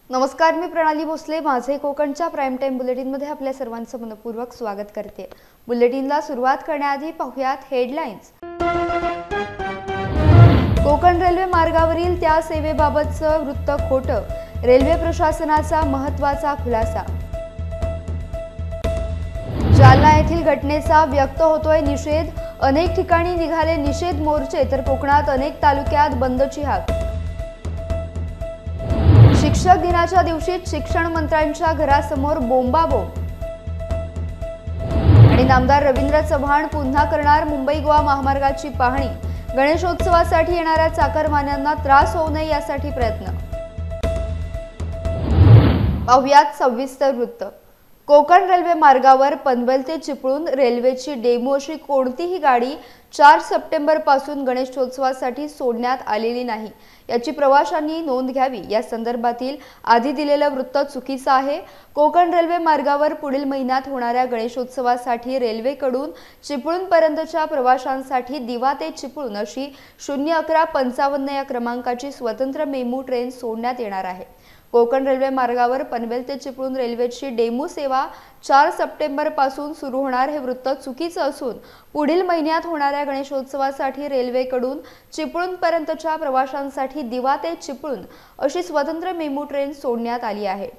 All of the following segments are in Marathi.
नमस्कार, मी प्रणाली भोसले. माझे कोकणच्या प्राईम टाइम बुलेटिनमध्ये आपल्या सर्वांचं मनपूर्वक स्वागत करते. बुलेटिनला सुरुवात करण्याआधी पाहूयात हेडलाईन्स. कोकण रेल्वे मार्गावरील त्या सेवेबाबतचं वृत्त खोटं, रेल्वे प्रशासनाचा महत्त्वाचा खुलासा. जालना येथील घटनेचा व्यक्त होतोय निषेध. अनेक ठिकाणी निघाले निषेध मोर्चे, तर कोकणात अनेक तालुक्यात बंदची हाक. शिक्षक दिनाच्या दिवशी शिक्षण मंत्र्यांच्या घरासमोर बोंबाबोंब. आणि नामदार रवींद्र चव्हाण पुन्हा करणार मुंबई गोवा महामार्गाची पाहणी. गणेशोत्सवासाठी येणाऱ्या चाकरमान्यांना त्रास होऊ नये यासाठी प्रयत्न. पाहुयात सविस्तर वृत्त. कोकण रेल्वे मार्गावर पनवेल ते चिपळूण रेल्वेची डेमो अशी कोणतीही गाडी 4 सप्टेंबर पासून गणेशोत्सवासाठी सोडण्यात आलेली नाही, याची प्रवाशांनी नोंद घ्यावी. या संदर्भातील आधी दिलेलं वृत्त चुकीचं आहे. कोकण रेल्वे मार्गावर पुढील महिन्यात होणाऱ्या गणेशोत्सवासाठी रेल्वेकडून चिपळूणपर्यंतच्या प्रवाशांसाठी दिवा ते चिपळूण अशी 0155 या क्रमांकाची स्वतंत्र मेमू ट्रेन सोडण्यात येणार आहे. कोकण रेल्वे मार्गावर पनवेल ते चिपळूण रेल्वेची डेमो सेवा 4 सप्टेंबर पासून सुरू होणार हे वृत्त चुकीचं असून पुढील महिन्यात होणाऱ्या गणेशोत्सवासाठी रेल्वेकडून चिपळूणपर्यंतच्या प्रवाशांसाठी दिवा ते चिपळूण अशी स्वतंत्र मेमू ट्रेन सोडण्यात आली आहे.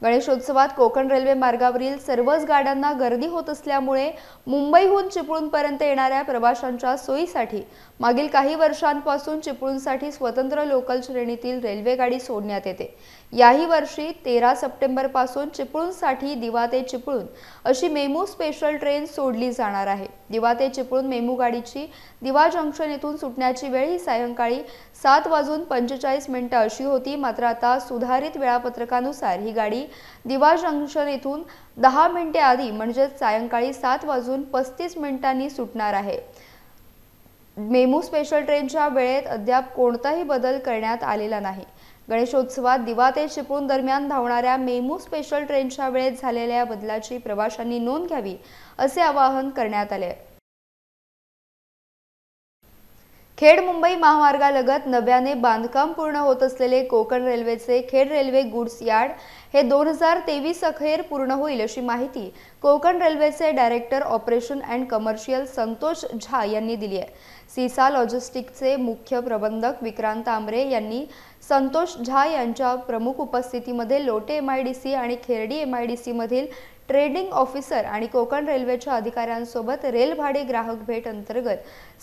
गणेशोत्सवात कोकण रेल्वे मार्गावरील सर्वच गाड्यांना गर्दी होत असल्यामुळे मुंबईहून चिपळूणपर्यंत येणाऱ्या प्रवाशांच्या सोयीसाठी मागील काही वर्षांपासून चिपळूणसाठी स्वतंत्र लोकल श्रेणीतील रेल्वे गाडी सोडण्यात येते. याही वर्षी 13 सप्टेंबर पासून चिपळूणसाठी दिवा ते चिपळूण अशी मेमू स्पेशल ट्रेन सोडली जाणार आहे. दिवा ते चिपळूण मेमू गाडीची दिवा जंक्शन येथून सुटण्याची वेळ ही सायंकाळी 7:45 अशी होती. मात्र आता सुधारित वेळापत्रकानुसार ही गाडी दिवा जंक्शन येथून 10 मिनिटे आधी म्हणजे सायंकाळी 7:35 सुटणार आहे. मेमू स्पेशल ट्रेनच्या वेळेत अद्याप कोणताही बदल करण्यात आलेला नाही. गणेशोत्सवात दिवा ते चिपळूण दरम्यान धावणाऱ्या मेमू स्पेशल ट्रेनच्या वेळेत झालेल्या बदलाची प्रवाशांनी नोंद घ्यावी असे आवाहन करण्यात आले. खेड मुंबई महामार्गालगत नव्याने बांधकाम पूर्ण होत असलेले कोकण रेल्वेचे खेड रेल्वे गुड्स यार्ड हे 2023 अखेर पूर्ण होईल अशी माहिती कोकण रेल्वेचे director operation and commercial Santosh Jha यांनी दिली आहे. सीसा लॉजिस्टिक्सचे मुख्य प्रबंधक विक्रांत आमरे यांनी संतोष झा यांच्या प्रमुख उपस्थितीमध्ये लोटे MIDC आणि खेर्डी MIDC मधील ट्रेडिंग ऑफिसर आणि कोकण रेल्वेच्या अधिकाऱ्यांसोबत रेल भाडे ग्राहक भेट अंतर्गत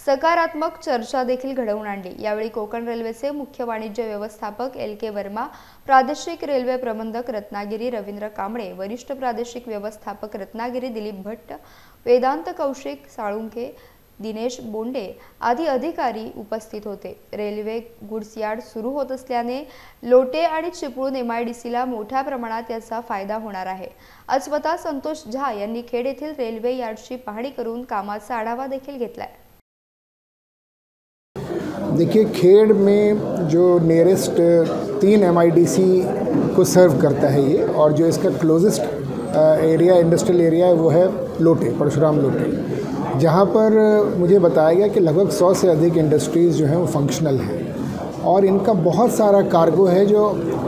सकारात्मक चर्चा देखील घडवून आणली. यावेळी कोकण रेल्वेचे मुख्य वाणिज्य व्यवस्थापक LK वर्मा, प्रादेशिक रेल्वे प्रबंधक रत्नागिरी रवींद्र कांबळे, वरिष्ठ प्रादेशिक व्यवस्थापक रत्नागिरी दिलीप भट्ट, वेदांत कौशिक साळुंखे, दिनेश बोंडे आदी अधिकारी उपस्थित होते. रेल्वे गुड्स यार्ड सुरू होत असल्याने लोटे आणि चिपळूण MIDCला मोठ्या प्रमाणात याचा फायदा होणार आहे. आज स्वतः संतोष झा यांनी खेड येथील रेल्वे यार्डची पाहणी करून कामाचा आढावा देखील घेतलाय. देखिए, खेड में जो नियरेस्ट 3 MIDC को सर्व करता है ये, और जो इसका क्लोजेस्ट एरिया इंडस्ट्रियल एरिया है वो है लोटे, परशुराम लोटे, जहाँ पर मुझे बताया गया कि लगभग 100 से अधिक इंडस्ट्रीज़ जो हैं वो फंक्शनल हैं और इनका बहुत सारा कार्गो है जो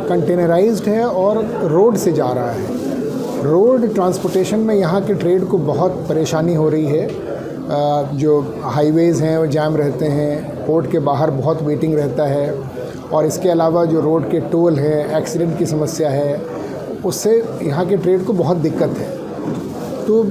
कंटेनराइज्ड है और रोड से जा रहा है. रोड ट्रांसपोर्टेशन में यहाँ के ट्रेड को बहुत परेशानी हो रही है. जो हाईवेज़ हैं वो जाम रहते हैं, पोर्ट के बाहर बहुत वेटिंग रहता है, और इसके अलावा जो रोड के टोल है, एक्सीडेंट की समस्या है, उससे यहाँ के ट्रेड को बहुत दिक्कत है. तो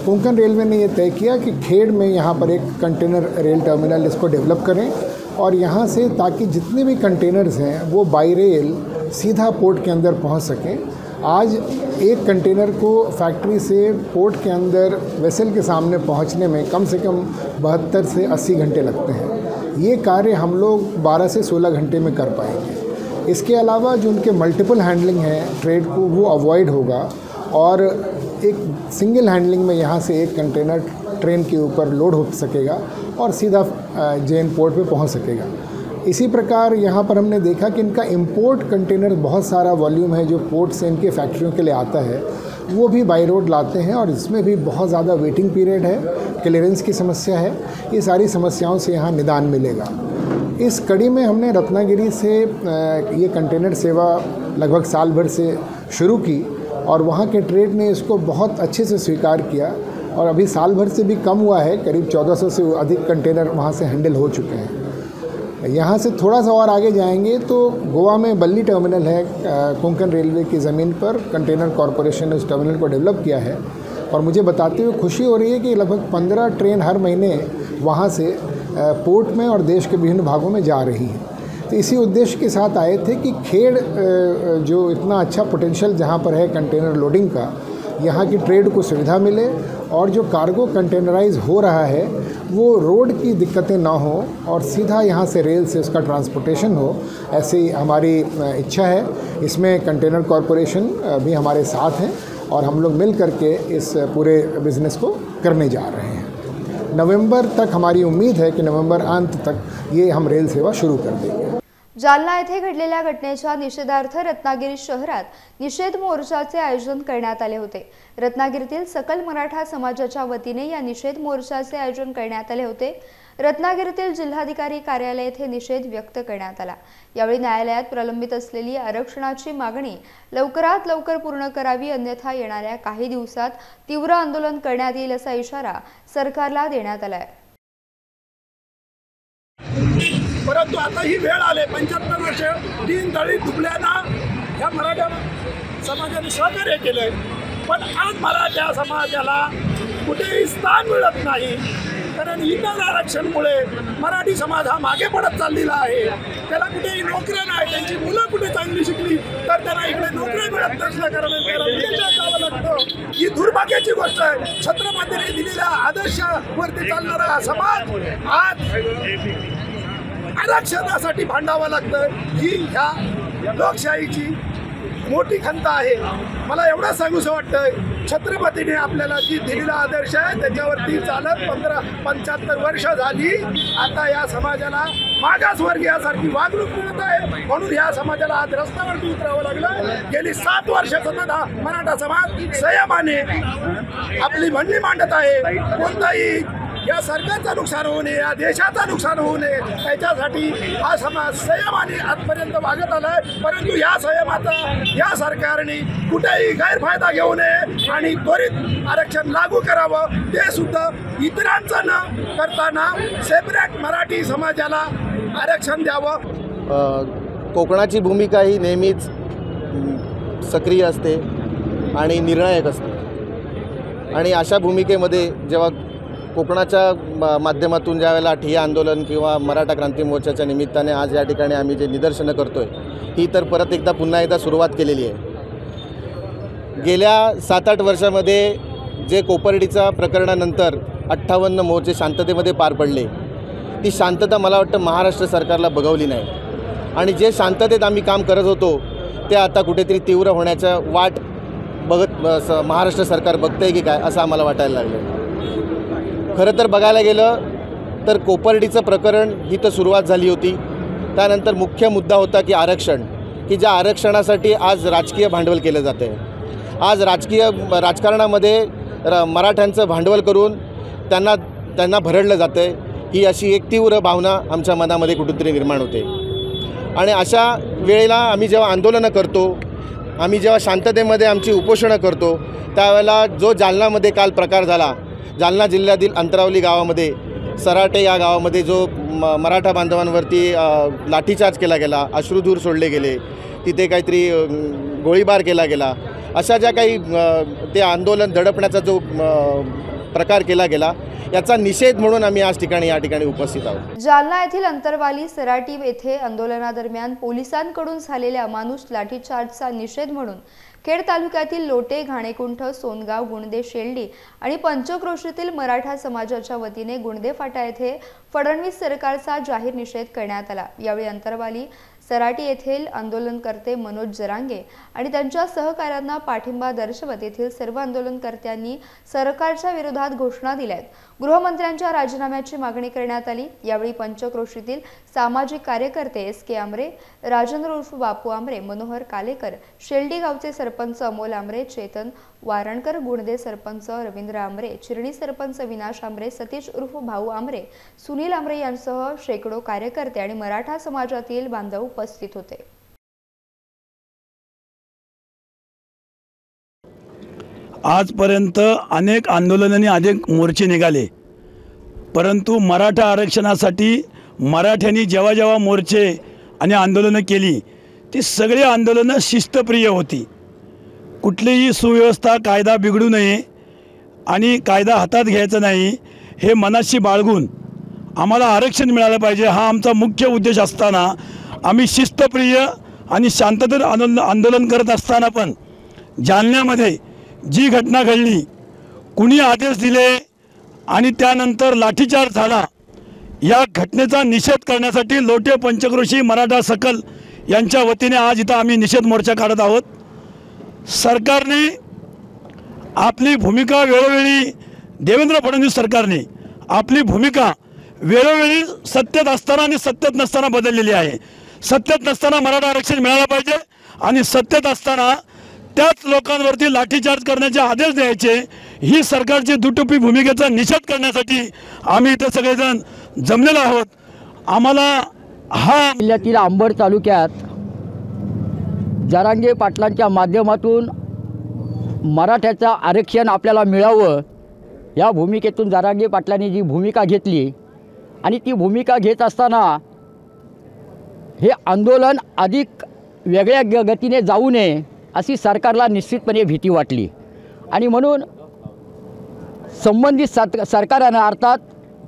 कोंकण रेलवे ने ये तय किया कि खेड में यहाँ पर एक कंटेनर रेल टर्मिनल इसको डेवलप करें, और यहाँ से ताकि जितने भी कंटेनर्स हैं वो बाई रेल सीधा पोर्ट के अंदर पहुँच सकें. आज एक कंटेनर को फैक्ट्री से पोर्ट के अंदर वेसल के सामने पहुँचने में कम से कम 72 से 80 घंटे लगते हैं. ये कार्य हम लोग 12 से 16 घंटे में कर पाएंगे. इसके अलावा जो उनके मल्टीपल हैंडलिंग है ट्रेड को, वो अवॉइड होगा, और एक सिंगल हैंडलिंग में यहाँ से एक कंटेनर ट्रेन के ऊपर लोड हो सकेगा और सीधा जेन पोर्ट पे पहुँच सकेगा. इसी प्रकार यहाँ पर हमने देखा कि इनका इंपोर्ट कंटेनर बहुत सारा वॉल्यूम है जो पोर्ट से इनके फैक्ट्रियों के लिए आता है, वो भी बाई रोड लाते हैं, और इसमें भी बहुत ज़्यादा वेटिंग पीरियड है, क्लियरेंस की समस्या है. ये सारी समस्याओं से यहाँ निदान मिलेगा. इस कड़ी में हमने रत्नागिरी से ये कंटेनर सेवा लगभग साल भर से शुरू की और वहाँ के ट्रेड ने इसको बहुत अच्छे से स्वीकार किया और अभी साल भर से भी कम हुआ है, करीब 1400 से अधिक कंटेनर वहाँ से हैंडल हो चुके हैं। यहाँ से थोड़ा सा और आगे जाएंगे तो गोवा में बल्ली टर्मिनल है, कोंकण रेलवे की ज़मीन पर कंटेनर कॉरपोरेशन ने उस टर्मिनल को डेवलप किया है और मुझे बताते हुए खुशी हो रही है कि लगभग 15 ट्रेन हर महीने वहाँ से पोर्ट में और देश के विभिन्न भागों में जा रही हैं। तो इसी उद्देश्य के साथ आए थे कि खेड़ जो इतना अच्छा पोटेंशियल जहाँ पर है कंटेनर लोडिंग का, यहाँ की ट्रेड को सुविधा मिले और जो कार्गो कंटेनराइज हो रहा है वो रोड की दिक्कतें ना हो और सीधा यहाँ से रेल से उसका ट्रांसपोर्टेशन हो, ऐसी हमारी इच्छा है। इसमें कंटेनर कॉरपोरेशन भी हमारे साथ हैं और हम लोग मिल करके इस पूरे बिज़नेस को करने जा रहे हैं। नवंबर तक हमारी उम्मीद है कि नवंबर अंत तक ये हम रेल सेवा शुरू कर देंगे। जालना येथे घडलेल्या घटनेच्या निषेधार्थ रत्नागिरी शहरात निषेध मोर्चाचे आयोजन करण्यात आले होते। रत्नागिरीतील सकल मराठा समाजाच्या वतीने या निषेध मोर्चाचे आयोजन करण्यात आले होते। रत्नागिरीतील जिल्हाधिकारी कार्यालय येथे निषेध व्यक्त करण्यात आला। यावेळी न्यायालयात प्रलंबित असलेली आरक्षणाची मागणी लवकरात लवकर पूर्ण करावी, अन्यथा येणाऱ्या काही दिवसात तीव्र आंदोलन करण्यात येईल असा इशारा सरकारला देण्यात आला आहे। परंतु आता ही वेळ आले, 75 वर्ष दीन दलित दुबळ्यांना ह्या मराठा समाजाने सहकार्य केलंय, पण आज मराठा समाजाला कुठेही स्थान मिळत नाही। कारण इतर आरक्षणमुळे मराठी समाज हा मागे पडत चाललेला आहे। त्याला कुठेही नोकऱ्या नाही, त्यांची मुलं कुठे चांगली शिकली तर त्यांना इकडे नोकऱ्या मिळत नसल्या कारणाने त्याला विदेशात जावं लागतं। ही दुर्भाग्याची गोष्ट आहे। छत्रपतींनी दिलेल्या आदर्शावरती चालणारा समाज आज आरक्षणासाठी भांडावं लागतं, ही ह्या लोकशाहीची मोठी खंत आहे। मला एवढं सांगूसं वाटतं, छत्रपतीने आपल्याला जी दिलेला आदर्श आहे त्याच्यावरती चालत 75 वर्ष झाली। आता या समाजाला मागासवर्गीयासारखी वागणूक मिळत आहे, म्हणून या समाजाला आज रस्त्यावरती उतरावं लागलं। गेली 7 वर्ष सतत हा मराठा समाज संयमाने आपली म्हणणी मांडत आहे। कोणताही या सरकारचं नुकसान होऊ नये, या देशाचं नुकसान होऊ नये याच्यासाठी हा समाज संयमाने आजपर्यंत वागत आलाय। परंतु या संयमाचा या सरकारने कुठेही गैरफायदा घेऊ नये आणि त्वरित आरक्षण लागू करावं, ते सुद्धा इतरांचं न करताना सेपरेट मराठी समाजाला आरक्षण द्यावं। कोकणाची भूमिका ही नेहमीच सक्रिय असते आणि निर्णायक असते आणि अशा भूमिकेमध्ये जेव्हा कोकणाच्या माध्यमातून ज्यावेळेला ठिय्या आंदोलन किंवा मराठा क्रांती मोर्चाच्या निमित्ताने आज या ठिकाणी आम्ही जे निदर्शनं करतोय, ही तर परत एकदा पुन्हा एकदा सुरुवात केलेली आहे। गेल्या 7-8 वर्षामध्ये जे कोपर्डीच्या प्रकरणानंतर 58 मोर्चे शांततेमध्ये पार पडले, ती शांतता मला वाटतं महाराष्ट्र सरकारला बघवली नाही आणि जे शांततेत आम्ही काम करत होतो ते आता कुठेतरी तीव्र होण्याच्या वाट बघत महाराष्ट्र सरकार बघतंय की काय असं आम्हाला वाटायला लागलं। खरं तर बघायला गेलं तर कोपर्डीचं प्रकरण ही तर सुरुवात झाली होती, त्यानंतर मुख्य मुद्दा होता की आरक्षण, की ज्या आरक्षणासाठी आज राजकीय भांडवल केलं जातं आहे। आज राजकारणामध्ये मराठ्यांचं भांडवल करून त्यांना भरडलं जातं आहे, ही अशी एक तीव्र भावना आमच्या मनामध्ये कुठेतरी निर्माण होते। आणि अशा वेळेला आम्ही जेव्हा आंदोलनं करतो, आम्ही जेव्हा शांततेमध्ये आमची उपोषणं करतो, त्यावेळेला जो जालनामध्ये काल प्रकार झाला, जालना जिल्ह्यातील अंतरावली गावामध्ये सराटे या गावामध्ये जो मराठा बांधवांवरती लाठीचार्ज केला गेला, अश्रुधूर सोडले गेले, तिथे काहीतरी गोळीबार केला गेला, अशा ज्या काही ते आंदोलन दडपण्याचा जो प्रकार केला गेला, याचा निषेध म्हणून आम्ही आज या ठिकाणी उपस्थित आहोत। जालना येथील अंतरवाली सराटी येथे आंदोलनादरम्यान पोलिसांकडून झालेल्या अमानुष लाठीचार्जचा निषेध म्हणून खेड तालुक्यातील लोटे, घाणेकुंठ, सोनगाव, गुणदे, शेल्डी आणि पंचक्रोशीतील मराठा समाजाच्या वतीने गुणदे फाटा येथे फडणवीस सरकारचा जाहीर निषेध करण्यात आला। यावेळी अंतरवाली सराटी येथील आंदोलनकर्ते मनोज जरांगे आणि त्यांच्या सहकाऱ्यांना पाठिंबा दर्शवत येथील सर्व आंदोलनकर्त्यांनी सरकारच्या विरोधात घोषणा दिल्या। गृहमंत्र्यांच्या राजीनाम्याची मागणी करण्यात आली। यावेळी पंचक्रोशीतील सामाजिक कार्यकर्ते SK आमरे, राजेंद्र उर्फ बापू आमरे, मनोहर कालेकर, शेल्डी गावचे सरपंच अमोल आमरे, चेतन वारणकर, गुणदे सरपंच रवींद्र आमरे, चिरणी सरपंच विनाश आमरे, सतीश उर्फ भाऊ आमरे, सुनील आमरे यांसह शेकडो कार्यकर्ते आणि मराठा समाजातील बांधव उपस्थित होते। आजपर्यंत अनेक आंदोलनांनी अनेक मोर्चे निघाले, परंतु मराठा आरक्षणासाठी मराठ्यांनी जेव्हा जेव्हा मोर्चे आणि आंदोलनं केली ती सगळी आंदोलनं शिस्तप्रिय होती। कुठलीही सुव्यवस्था कायदा बिघडू नये आणि कायदा हातात घ्यायचा नाही हे मनाशी बाळगून आम्हाला आरक्षण मिळालं पाहिजे हा आमचा मुख्य उद्देश असताना आम्ही शिस्तप्रिय आणि शांततेत आंदोलन करत असताना पण जालन्यामध्ये जी घटना घडली, कुणी आदेश दिले आणि त्यानंतर लाठीचार्ज झाला, या घटनेचा निषेध करण्यासाठी लोटे पंचक्रोशी मराठा सकल यांच्या वतीने आज इथं आम्ही निषेध मोर्चा काढत आहोत। सरकारने आपली भूमिका वेळोवेळी देवेंद्र फडणवीस सरकारने आपली भूमिका वेळोवेळी सत्तेत असताना आणि सत्तेत नसताना बदललेली आहे। सत्तेत नसताना मराठा आरक्षण मिळालं पाहिजे आणि सत्तेत असताना त्याच लोकांवरती लाठीचार्ज करण्याचे आदेश द्यायचे, ही सरकारची दुटोपी भूमिकेचा निषेध करण्यासाठी आम्ही इथे सगळेजण जमलेलो आहोत। आम्हाला हा जिल्ह्यातील अंबड तालुक्यात जरांगे पाटलांच्या माध्यमातून मराठ्याचं आरक्षण आपल्याला मिळावं या भूमिकेतून जरांगे पाटलांनी जी भूमिका घेतली आणि ती भूमिका घेत असताना हे आंदोलन अधिक वेगळ्या गतीने जाऊ नये अशी सरकारला निश्चितपणे भीती वाटली आणि म्हणून संबंधित सरकारानं अर्थात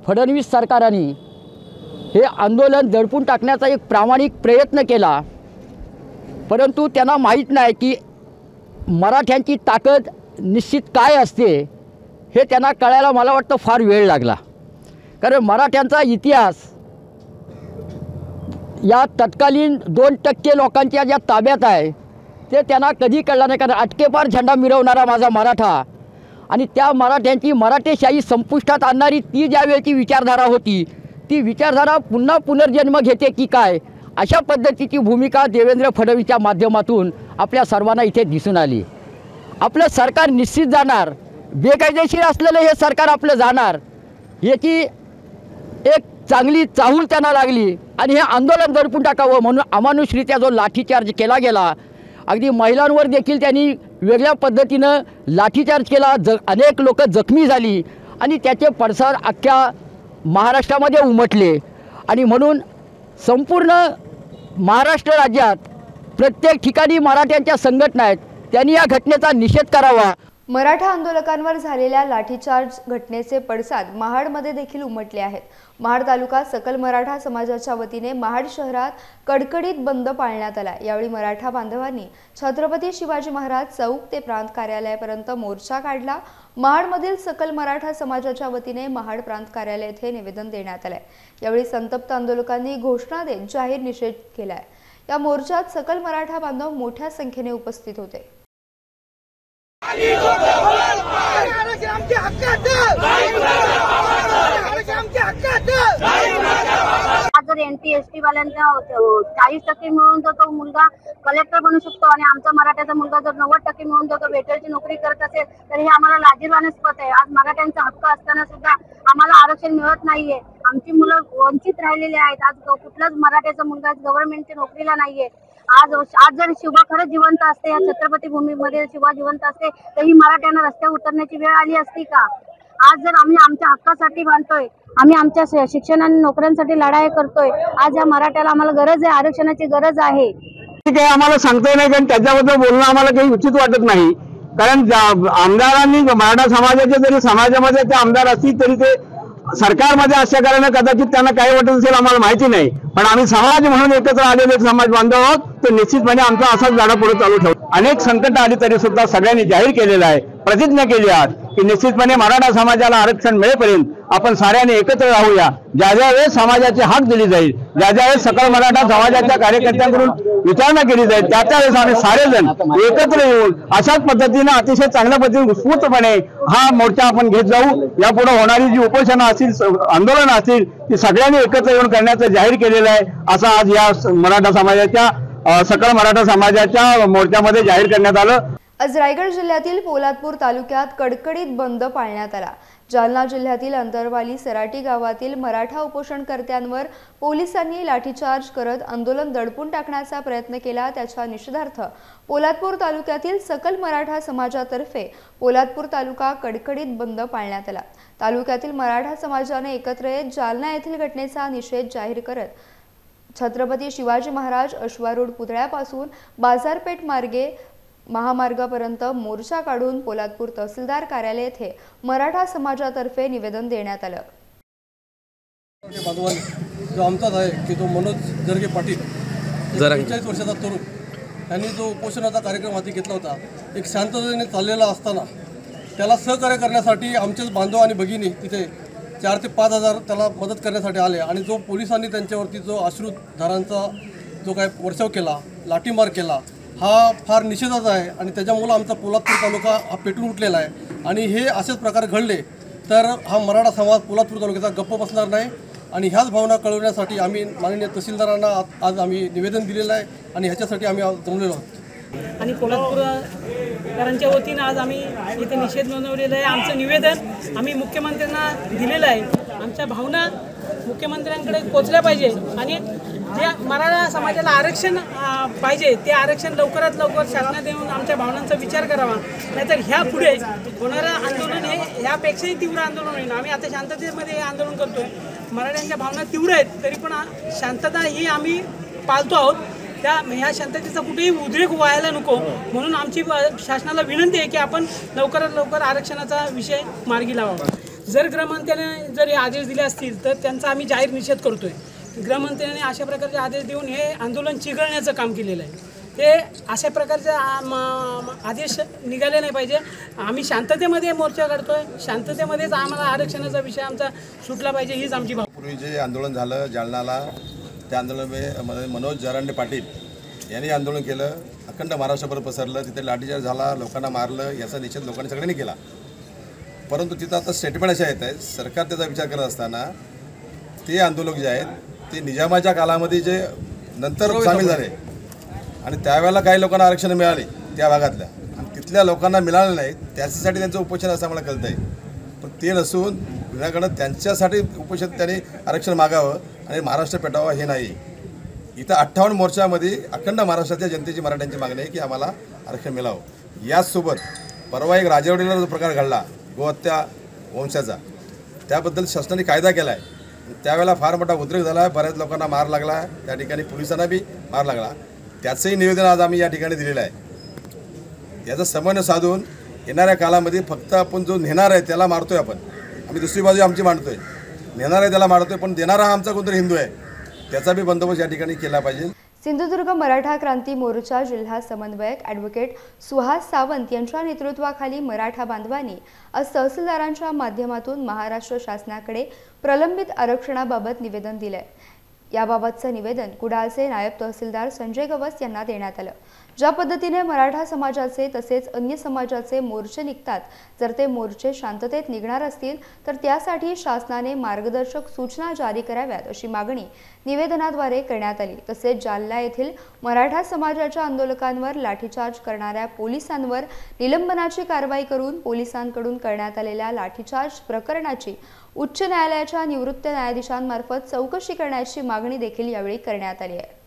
फडणवीस सरकाराने हे आंदोलन दडपून टाकण्याचा एक प्रामाणिक प्रयत्न केला, परंतु त्यांना माहीत नाही की मराठ्यांची ताकद निश्चित काय असते हे त्यांना कळायला मला वाटतं फार वेळ लागला। कारण मराठ्यांचा इतिहास या तत्कालीन 2% लोकांच्या ज्या ताब्यात आहे ते त्यांना कधी कळलं नाही। कारण अटकेपार झेंडा मिरवणारा माझा मराठा आणि त्या मराठ्यांची मराठेशाही संपुष्टात आणणारी ती ज्यावेळची विचारधारा होती ती विचारधारा पुन्हा पुनर्जन्म घेते की काय, अशा पद्धतीची भूमिका देवेंद्र फडणवीसच्या माध्यमातून आपल्या सर्वांना इथे दिसून आली। आपलं सरकार निश्चित जाणार, बेकायदेशीर असलेलं हे सरकार आपलं जाणार याची एक चांगली चाहूल त्यांना लागली आणि हे आंदोलन दडपून टाकावं म्हणून अमानुषरित्या जो लाठीचार्ज केला गेला, अगदी महिलांवर देखील त्यांनी वेगळ्या पद्धतीनं लाठीचार्ज केला, अनेक लोक जखमी झाली आणि त्याचे पडसाद अख्ख्या महाराष्ट्रामध्ये उमटले आणि म्हणून संपूर्ण महाराष्ट्र राज्यात प्रत्येक ठिकाणी मराठ्यांच्या संघटना आहेत, त्यांनी या घटनेचा निषेध करावा। मराठा आंदोलकांवर झालेल्या लाठीचार्ज घटनेचे पडसाद महाडमध्ये देखील उमटले आहेत। महाड तालुका सकल मराठा समाजाच्या वतीने महाड शहरात कडकडीत बंद पाळण्यात आला। यावेळी मराठा बांधवांनी छत्रपती शिवाजी महाराज चौक ते प्रांत कार्यालयापर्यंत मोर्चा काढला। महाडमधील सकल मराठा समाजाच्या वतीने महाड प्रांत कार्यालय येथे निवेदन देण्यात आले। यावेळी संतप्त आंदोलकांनी घोषणा देत जाहीर निषेध केलाय। या मोर्चात सकल मराठा बांधव मोठ्या संख्येने उपस्थित होते। जर NT-ST वाल्यांना 40% मिळून जर तो मुलगा कलेक्टर बनू शकतो आणि आमचा मराठ्याचा मुलगा जर 90% मिळून जर तो वेटरची नोकरी करत असेल तर हे आम्हाला लाजिरवाणस्पद आहे। आज मराठ्यांचा हक्क असताना सुद्धा आम्हाला आरक्षण मिळत नाहीये। आमची मुलं वंचित राहिलेली आहेत। आज कुठलाच मराठ्याचा मुलगा गव्हर्नमेंटच्या नोकरीला नाहीये। आज जर शिवा खरंच जिवंत असते, या छत्रपती भूमीमध्ये शिवा जिवंत असते तर ही मराठ्यांना रस्त्यावर उतरण्याची वेळ आली असती का? आज जर आम्ही आमच्या हक्कासाठी भांडतोय, आम्ही आमच्या शिक्षण आणि नोकऱ्यांसाठी लढाई करतोय, आज या मराठ्याला आम्हाला गरज आहे, आरक्षणाची गरज आहे। ठीक आहे, आम्हाला सांगता नाही कारण त्याच्याबद्दल बोलणं आम्हाला काही उचित वाटत नाही। कारण आमदारांनी मराठा समाजाचे जरी समाजामध्ये ते आमदार असतील तरी ते सरकारमध्ये असल्या कारणाने कदाचित त्यांना काय वाटत असेल आम्हाला माहिती नाही, पण आम्ही समाज म्हणून एकत्र आलेले समाज बांधव आहोत, तर निश्चितपणे आमचा असाच लढा पुढे चालू ठेवू। अनेक संकट आली तरी सुद्धा सगळ्यांनी जाहीर केलेलं आहे, प्रतिज्ञा केली आहे की निश्चितपणे मराठा समाजाला आरक्षण मिळेपर्यंत आपण साऱ्यांनी एकत्र राहूया। ज्या ज्या वेळेस समाजाची हाक दिली जाईल, ज्या ज्या वेळेस सकल मराठा समाजाच्या कार्यकर्त्यांकडून विचारणा केली जाईल, त्या त्यावेळेस आम्ही सारेजण एकत्र येऊन अशाच पद्धतीने अतिशय चांगल्या पद्धतीने उत्स्फूर्तपणे हा मोर्चा आपण घेत जाऊ। यापुढे होणारी जी उपोषणं असतील, आंदोलन असतील, ती सगळ्यांनी एकत्र येऊन करण्याचं जाहीर केलेलं आहे, असं आज या मराठा समाजाच्या सकल मराठा समाजाच्या मोर्चामध्ये जाहीर करण्यात आलं। आज रायगड जिल्ह्यातील पोलादपूर तालुक्यात कडकडीत बंद पाळण्यात आला। जालना जिल्ह्यातील अंतरवाली सराटी गावातील मराठा उपोषणकर्त्यांवर पोलिसांनी लाठीचार्ज करत आंदोलन दडपून टाकण्याचा प्रयत्न केला। त्याच्या निषेधार्थ पोलादपूर तालुक्यातील सकल मराठा समाजातर्फे पोलादपूर तालुका कडकडीत बंद पाळण्यात आला। तालुक्यातील मराठा समाजाने एकत्र येत जालना येथील घटनेचा निषेध जाहीर करत छत्रपती शिवाजी महाराज अश्वारूढ पुतळ्यापासून बाजारपेठ मार्गे महामार्गापर्यंत मोर्चा काढून पोलादपूर तहसीलदार कार्यालय येथे मराठा समाजातर्फे निवेदन देण्यात आलं। जो आमचाच आहे की तो मनोज जरगे पाटील 45 वर्षाचा तरुण त्यांनी जो उपोषणाचा कार्यक्रम हाती घेतला होता, एक शांततेने चाललेला असताना त्याला सहकार्य करण्यासाठी आमचेच बांधव आणि भगिनी तिथे 4 ते 5 हजार त्याला मदत करण्यासाठी आले आणि जो पोलिसांनी त्यांच्यावरती जो अश्रुधारांचा जो काय वर्षाव केला, लाठीमार केला, हा फार निषेधाचा आहे आणि त्याच्यामुळे आमचा पोलादपूर तालुका हा पेटून उठलेला आहे आणि हे असेच प्रकार घडले तर हा मराठा समाज पोलादपूर तालुक्याचा गप्प बसणार नाही आणि ह्याच भावना कळवण्यासाठी आम्ही माननीय तहसीलदारांना आज आम्ही निवेदन दिलेलं आहे आणि ह्याच्यासाठी आम्ही जमलेलो आहोत आणि पोलादपूरकरांच्या वतीनं आज आम्ही इथे निषेध नोंदवलेला आहे। आमचं निवेदन आम्ही मुख्यमंत्र्यांना दिलेलं आहे। आमच्या भावना मुख्यमंत्र्यांकडे पोचल्या पाहिजे आणि जे मराठा समाजाला आरक्षण पाहिजे ते आरक्षण लवकरात लवकर शासनात येऊन आमच्या भावनांचा विचार करावा, नाहीतर ह्या पुढे होणारं आंदोलन हे ह्यापेक्षाही तीव्र आंदोलन होईल। आम्ही आता शांततेमध्ये हे आंदोलन करतोय, मराठ्यांच्या भावना तीव्र आहेत तरी पण शांतता ही आम्ही पाळतो आहोत। ह्या शांततेचा कुठेही उद्रेक व्हायला नको म्हणून आमची शासनाला विनंती आहे की आपण लवकरात लवकर आरक्षणाचा विषय मार्गी लावावा। जर गृहमंत्र्याने जर हे आदेश दिले असतील तर त्यांचा आम्ही जाहीर निषेध करतोय। गृहमंत्र्यांनी अशा प्रकारचे आदेश देऊन हे आंदोलन चिघळण्याचं काम केलेलं आहे। ते अशा प्रकारचे आदेश निघाले नाही पाहिजे। आम्ही शांततेमध्ये मोर्चा काढतोय, शांततेमध्येच आम्हाला आरक्षणाचा विषय आमचा सुटला पाहिजे हीच आमची भावना। पूर्वी जे आंदोलन झालं जालनाला, त्या आंदोलनामध्ये मनोज जरांडे पाटील यांनी आंदोलन केलं, अखंड महाराष्ट्रभर पसरलं, तिथे लाठीचार्ज झाला, लोकांना मारलं, याचा निषेध लोकांनी सगळ्यांनी केला। परंतु तिथं आता स्टेटमेंट असे येत आहेत, सरकार त्याचा विचार करत असताना ते आंदोलक जे आहेत ते निजामाच्या काळामध्ये जे नंतर सामील झाले आणि त्यावेळेला काही लोकांना आरक्षण मिळाले त्या भागातल्या आणि तिथल्या लोकांना मिळालं नाही, त्याच्यासाठी त्यांचं उपोषण असं मला कळतं आहे। पण ते नसून विनाकारण त्यांच्यासाठी उपोषण त्यांनी आरक्षण मागावं आणि महाराष्ट्र पेटावं हे नाही। इथं 58 मोर्चामध्ये अखंड महाराष्ट्राच्या जनतेची मराठ्यांची मागणी आहे की आम्हाला आरक्षण मिळावं। याचसोबत परवा एक राजेवाडीला जो प्रकार घडला गोहत्या वंशाचा, त्याबद्दल शासनाने कायदा केला आहे। त्यावेळेला फार मोठा उद्रेक झाला आहे, बऱ्याच लोकांना मार लागला, त्या ठिकाणी पोलिसांना बी मार लागला। त्याचंही निवेदन आज आम्ही या ठिकाणी दिलेलं आहे। याचा समन्वय साधून येणाऱ्या काळामध्ये फक्त आपण जो नेणार आहे त्याला मारतोय, आम्ही दुसरी बाजू आमची मांडतोय, नेणार आहे त्याला मारतोय, पण देणारा हा आमचा कोणतरी हिंदू आहे, त्याचा बी बंदोबस्त या ठिकाणी केला पाहिजे। सिंधुदुर्ग मराठा क्रांती मोर्चा जिल्हा समन्वयक ॲडव्होकेट सुहास सावंत यांच्या नेतृत्वाखाली मराठा बांधवांनी आज तहसीलदारांच्या माध्यमातून महाराष्ट्र शासनाकडे प्रलंबित आरक्षणाबाबत निवेदन दिले। याबाबतचे निवेदन कुडाळचे नायब तहसीलदार संजय गवस यांना देण्यात आलं। ज्या पद्धतीने मराठा समाजाचे तसेच अन्य समाजाचे मोर्चे निघतात, जर ते मोर्चे शांततेत निघणार असतील तर त्यासाठी शासनाने मार्गदर्शक सूचना जारी कराव्यात अशी मागणी निवेदनाद्वारे करण्यात आली। तसेच जालना येथील मराठा समाजाच्या आंदोलकांवर लाठीचार्ज करणाऱ्या पोलिसांवर निलंबनाची कारवाई करून पोलिसांकडून करण्यात आलेल्या लाठीचार्ज प्रकरणाची उच्च न्यायालयाच्या निवृत्त न्यायाधीशांमार्फत चौकशी करण्याची मागणी देखील यावेळी करण्यात आली आहे।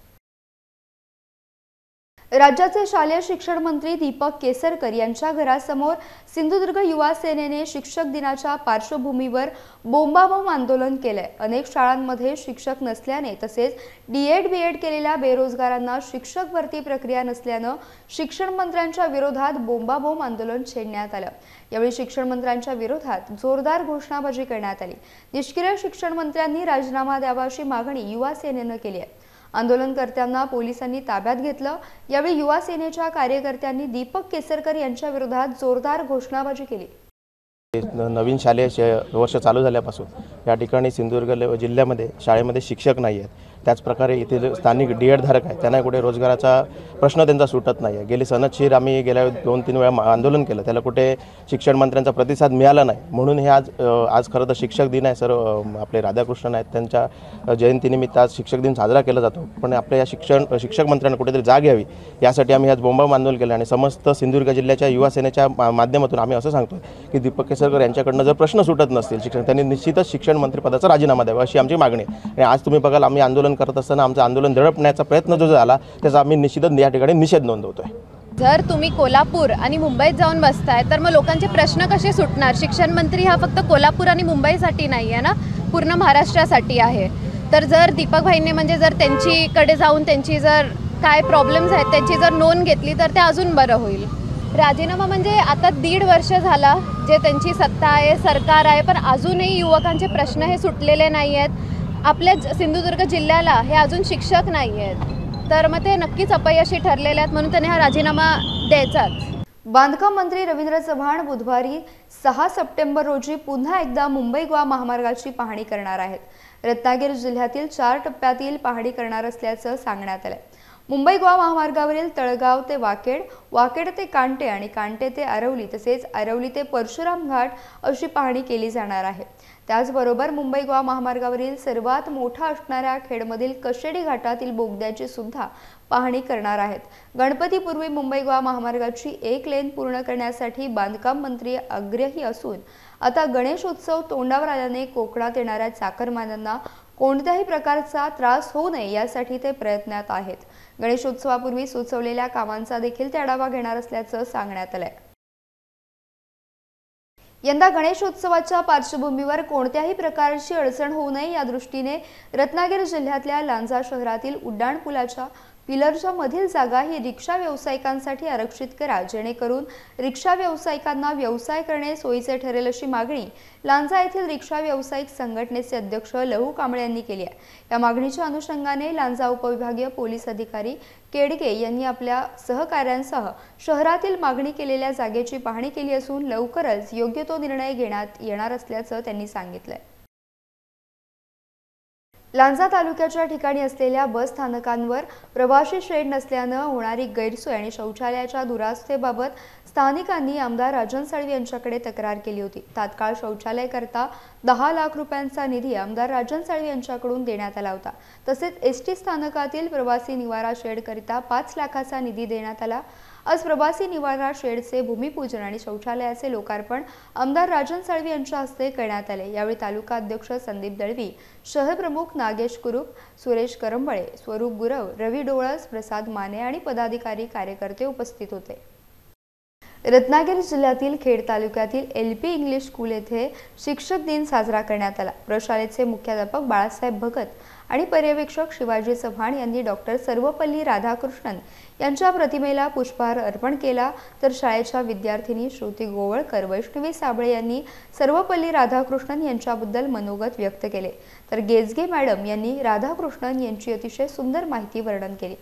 राज्याचे शालेय शिक्षण मंत्री दीपक केसरकर यांच्या घरासमोर सिंधुदुर्ग युवा सेनेने शिक्षक दिनाच्या पार्श्वभूमीवर बोंबाबोंब आंदोलन केलंय। अनेक शाळांमध्ये शिक्षक नसल्याने तसेच D.Ed. B.Ed. केलेल्या बेरोजगारांना शिक्षक भरती प्रक्रिया नसल्यानं शिक्षण मंत्र्यांच्या विरोधात बोंबाबोंब आंदोलन छेडण्यात आलं। यावेळी शिक्षण मंत्र्यांच्या विरोधात जोरदार घोषणाबाजी करण्यात आली। निष्क्रिय शिक्षण मंत्र्यांनी राजीनामा द्यावा अशी मागणी युवा सेनेनं केली आहे। आंदोलनकर्त्यांना पोलिसांनी ताब्यात घेतलं। यावेळी युवा सेनेच्या कार्यकर्त्यांनी दीपक केसरकर यांच्या विरोधात जोरदार घोषणाबाजी केली। नवीन शालेय वर्ष चालू झाल्यापासून या ठिकाणी सिंधुदुर्ग जिल्ह्यामध्ये शाळेमध्ये शिक्षक नाही आहेत, त्याचप्रकारे इथे स्थानिक D.Ed धारक आहेत त्यांना कुठे रोजगाराचा प्रश्न त्यांचा सुटत नाही आहे. गेली सनदशीर आम्ही गेल्या 2-3 वेळा आंदोलन केलं, त्याला कुठे शिक्षण मंत्र्यांचा प्रतिसाद मिळाला नाही. म्हणून हे आज खरं तर शिक्षक दिन आहे. सर आपले राधाकृष्णन आहेत, त्यांच्या जयंतीनिमित्त आज शिक्षक दिन साजरा केला जातो. पण आपल्या या शिक्षक मंत्र्यांना कुठेतरी जाग यावी यासाठी आम्ही आज बोंबाबोंब आंदोलन केलं आणि समस्त सिंधुदुर्ग जिल्ह्याच्या युवा सेनेच्या माध्यमातून आम्ही असं सांगतो की दीपक केसरकर यांच्याकडनं जर प्रश्न सुटत नसतील त्यांनी निश्चितच शिक्षण मंत्रिपदाचा राजीनामा द्यावा अशी आमची मागणी आहे. आणि आज तुम्ही बघाल आम्ही आंदोलन करत असताना आमचं आंदोलन दडपण्याचा प्रयत्न जो झाला त्याचा आम्ही निश्चितच या ठिकाणी निषेध नोंदवतोय. जर तुम्ही कोल्हापूर आणि मुंबईत जाऊन बसताय तर मग लोकांचे प्रश्न कसे सुटणार? शिक्षण मंत्री हा फक्त कोल्हापूर आणि मुंबईसाठी नाही आहे ना, पूर्ण महाराष्ट्रासाठी आहे. तर जर दीपक भाईंनी म्हणजे जर त्यांच्याकडे जाऊन त्यांची जर काय प्रॉब्लेम्स आहेत त्यांची जर नोंद घेतली तर ते अजून बरं होईल. राजीनामा म्हणजे आता 1.5 वर्ष झाला जे त्यांची सत्ता आहे, सरकार आहे, पण अजूनही युवकांचे प्रश्न हे सुटलेले नाही आहेत. आपल्या सिंधुदुर्ग जिल्ह्याला हे अजून शिक्षक नाही आहेत, तर मग ते नक्कीच अपयशी ठरलेले आहेत. म्हणून त्यांनी हा राजीनामा द्यायचाच. बांधकाम मंत्री रवींद्र चव्हाण बुधवारी 6 सप्टेंबर रोजी पुन्हा एकदा मुंबई गोवा महामार्गाची पाहणी करणार आहेत. रत्नागिरी जिल्ह्यातील 4 टप्प्यातील पाहणी करणार असल्याचं सांगण्यात आलंय. मुंबई गोवा महामार्गावरील तळगाव ते वाकेड, वाकेड ते कांटे आणि कांटे ते आरवली तसेच आरवली ते परशुराम घाट अशी पाहणी केली जाणार आहे. त्याचबरोबर मुंबई गोवा महामार्गावरील सर्वात मोठा असणाऱ्या खेडमधील कशेडी घाटातील बोगद्याची सुद्धा पाहणी करणार आहेत. गणपतीपूर्वी मुंबई गोवा महामार्गाची 1 लेन पूर्ण करण्यासाठी बांधकाम मंत्री आग्रही असून आता गणेशोत्सव तोंडावर आल्याने कोकणात येणाऱ्या चाकरमान्यांना कोणत्याही प्रकारचा त्रास होऊ नये यासाठी ते प्रयत्नात आहेत. गणेशोत्सवापूर्वी सुचवलेल्या कामांचा देखील ते आढावा घेणार असल्याचं सांगण्यात आलंय. यंदा गणेशोत्सवाच्या पार्श्वभूमीवर कोणत्याही प्रकारची अडचण होऊ नये या दृष्टीने रत्नागिरी जिल्ह्यातल्या लांजा शहरातील उड्डाणपुलाच्या पिलरच्या मधील जागा ही रिक्षा व्यावसायिकांसाठी आरक्षित करा, जेणेकरून रिक्षा व्यावसायिकांना व्यवसाय करणे सोयीचे ठरेल अशी मागणी लांजा येथील रिक्षा व्यावसायिक संघटनेचे अध्यक्ष लहू कांबळे यांनी केली आहे. या मागणीच्या अनुषंगाने लांजा उपविभागीय पोलीस अधिकारी केडगे यांनी आपल्या सहकाऱ्यांसह शहरातील मागणी केलेल्या जागेची पाहणी केली असून लवकरच योग्य तो निर्णय घेण्यात येणार असल्याचं त्यांनी सांगितलंय. लांजा तालुक्याच्या ठिकाणी असलेल्या बस स्थानकांवर प्रवासी शेड नसल्यानं होणारी गैरसोय आणि शौचालयाच्या दुरावस्थेबाबत स्थानिकांनी आमदार राजन साळवी यांच्याकडे तक्रार केली होती. तात्काळ शौचालय करता 10 लाख रुपयांचा निधी आमदार राजन साळवी यांच्याकडून देण्यात आला होता. तसेच एसटी स्थानकातील प्रवासी निवारा शेड करिता 5 लाखाचा निधी देण्यात आला. आज प्रवासी निवारा शेडचे भूमिपूजन आणि शौचालयाचे लोकार्पण आमदार राजन साळवी यांच्या हस्ते करण्यात आले. यावेळी तालुका अध्यक्ष संदीप दळवी, शहर प्रमुख नागेश कुरुप, सुरेश करंबळे, स्वरूप गुरव, रवी डोळस, प्रसाद माने आणि पदाधिकारी कार्यकर्ते उपस्थित होते. रत्नागिरी जिल्ह्यातील खेड तालुक्यातील LP इंग्लिश स्कूल येथे शिक्षक दिन साजरा करण्यात आला. प्रशालेचे मुख्याध्यापक बाळासाहेब भगत आणि पर्यवेक्षक शिवाजी चव्हाण यांनी डॉक्टर सर्वपल्ली राधाकृष्णन यांच्या प्रतिमेला पुष्पहार अर्पण केला. तर शाळेच्या विद्यार्थिनी श्रुती गोवळकर, वैष्णवी साबळे यांनी सर्वपल्ली राधाकृष्णन यांच्याबद्दल मनोगत व्यक्त केले. तर गेजगे मॅडम यांनी राधाकृष्णन यांची अतिशय सुंदर माहिती वर्णन केली.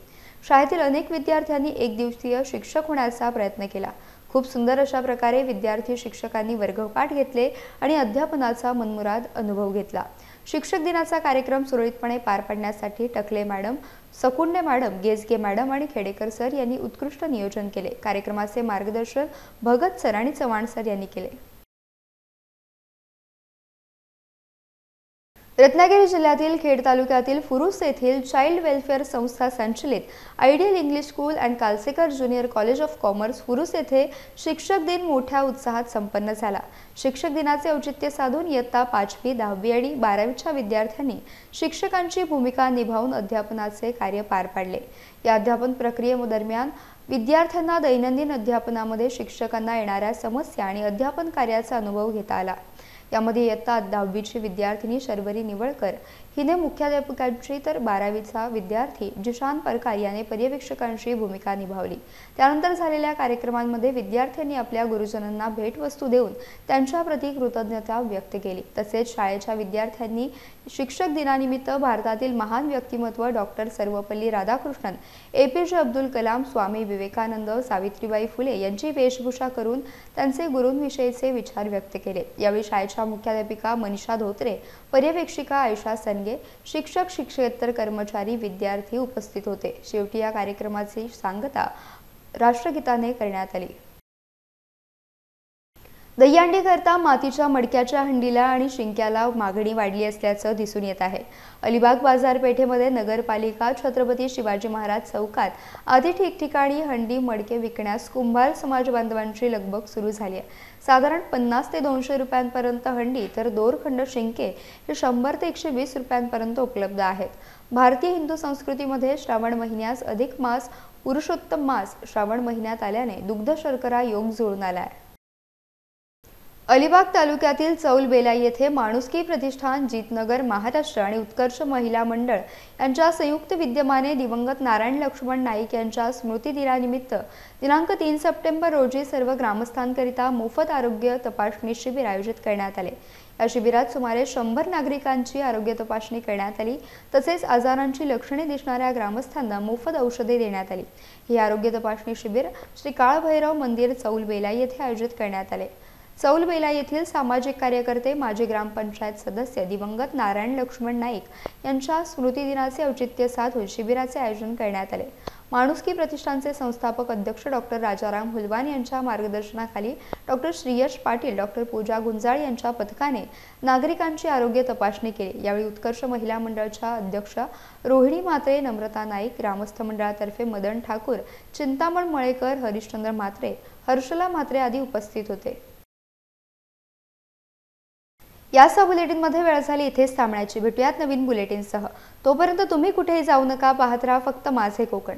शाळेतील अनेक विद्यार्थ्यांनी एक दिवसीय शिक्षक होण्याचा प्रयत्न केला. खूप सुंदर अशा प्रकारे विद्यार्थी शिक्षकांनी वर्गपाठ घेतले आणि अध्यापनाचा मनमुराद अनुभव घेतला. शिक्षक दिनाचा कार्यक्रम सुरळीतपणे पार पाडण्यासाठी टकले मॅडम, सकुंडे मॅडम, गेजगे मॅडम आणि खेडेकर सर यांनी उत्कृष्ट नियोजन केले. कार्यक्रमाचे मार्गदर्शन भगत सर आणि चव्हाण सर यांनी केले. रत्नागिरी जिल्ह्यातील खेड तालुक्यातील फुरुस येथील चाइल्ड वेलफेअर संस्था संचलित ideal English school and Kalsekar junior college of commerce Furus येथे शिक्षक दिन मोठ्या उत्साहात संपन्न झाला. शिक्षक दिनाचे औचित्य साधून इयत्ता 5वी, 10वी आणि 12वीच्या विद्यार्थ्यांनी शिक्षकांची भूमिका निभावून अध्यापनाचे कार्य पार पाडले. या अध्यापन प्रक्रियेदरम्यान विद्यार्थ्यांना दैनंदिन अध्यापनामध्ये शिक्षकांना येणाऱ्या समस्या आणि अध्यापन कार्याचा अनुभव घेता आला. यामध्ये इयत्ता 10वीची विद्यार्थिनी शर्वरी निवळकर हिने मुख्याध्यापकांची तर 12वीचा विद्यार्थी जिशान परकार याने पर्यवेक्षकांची भूमिका निभावली. त्यानंतर झालेल्या कार्यक्रमांमध्ये विद्यार्थ्यांनी आपल्या गुरुजनांना भेटवस्तू देऊन त्यांच्याप्रती कृतज्ञता व्यक्त केली. तसेच शाळेच्या विद्यार्थ्यांनी शिक्षक दिनानिमित्त भारतातील महान व्यक्तिमत्व डॉक्टर सर्वपल्ली राधाकृष्णन, APJ अब्दुल कलाम, स्वामी विवेकानंद, सावित्रीबाई फुले यांची वेशभूषा करून त्यांचे गुरूंविषयीचे विचार व्यक्त केले. यावेळी शाळेच्या मुख्याध्यापिका मनीषा धोत्रे, पर्यवेक्षिका आयशा सन जहांगे, शिक्षक, शिक्षकेतर कर्मचारी, विद्यार्थी उपस्थित होते। शेवटी या कार्यक्रमाची सांगता राष्ट्रगीताने करण्यात आली। दहीहंडी करता मातीच्या मडक्याच्या हंडीला आणि शिंक्याला मागणी वाढली असल्याचं दिसून येत आहे। अलिबाग बाजारपेठेमध्ये नगरपालिका, छत्रपती शिवाजी महाराज चौकात आदी ठिकठिकाणी हंडी मडके विकण्यास कुंभार समाज बांधवांची लगबग सुरू झाली आहे। साधारण 50 ते 200 रुपयांपर्यंत हंडी तर दोरखंड शिंके हे 100 ते 120 रुपयांपर्यंत उपलब्ध आहेत। भारतीय हिंदू संस्कृतीमध्ये श्रावण महिन्यास अधिक मास, पुरुषोत्तम मास श्रावण महिन्यात आल्याने दुग्ध शर्करा योग जुळून आलाय। अलिबाग तालुक्यातील चौलबेला येथे माणुसकी प्रतिष्ठान, जीतनगर महाराष्ट्र आणि उत्कर्ष महिला मंडळ यांच्या संयुक्त विद्यमाने दिवंगत नारायण लक्ष्मण नाईक यांच्या स्मृती दिनानिमित्त दिनांक 3 सप्टेंबर रोजी सर्व ग्रामस्थांकरिता मोफत आरोग्य तपासणी शिबिर आयोजित करण्यात आले। या शिबिरात सुमारे 100 नागरिकांची आरोग्य तपासणी करण्यात आली। तसेच आजारांची लक्षणे दिसणाऱ्या ग्रामस्थांना मोफत औषधे देण्यात आली। हे आरोग्य तपासणी शिबिर श्री काळभैरव मंदिर चौलबेला येथे आयोजित करण्यात आले। चौलबेला येथील सामाजिक कार्यकर्ते, माजी ग्रामपंचायत सदस्य दिवंगत नारायण लक्ष्मण नाईक यांच्या स्मृती दिनाचे औचित्य साधून शिबिराचे आयोजन करण्यात आले। माणुसकी प्रतिष्ठानचे संस्थापक अध्यक्ष डॉक्टर राजाराम हुलवान यांच्या मार्गदर्शनाखाली डॉक्टर श्रीयश पाटील, डॉक्टर पूजा गुंजाळ यांच्या पथकाने नागरिकांची आरोग्य तपासणी केली। यावेळी उत्कर्ष महिला मंडळाच्या अध्यक्ष रोहिणी म्हात्रे, नम्रता नाईक, ग्रामस्थ मंडळातर्फे मदन ठाकूर, चिंतामण मळेकर, हरिश्चंद्र म्हात्रे, हर्षला म्हात्रे आदी उपस्थित होते। या बुलेटिनमध्ये वेळ झाली इथेच थांबण्याची। भेटूयात नवीन बुलेटिनसह। तोपर्यंत तुम्ही कुठेही जाऊ नका, पाहत राहा फक्त माझे कोकण।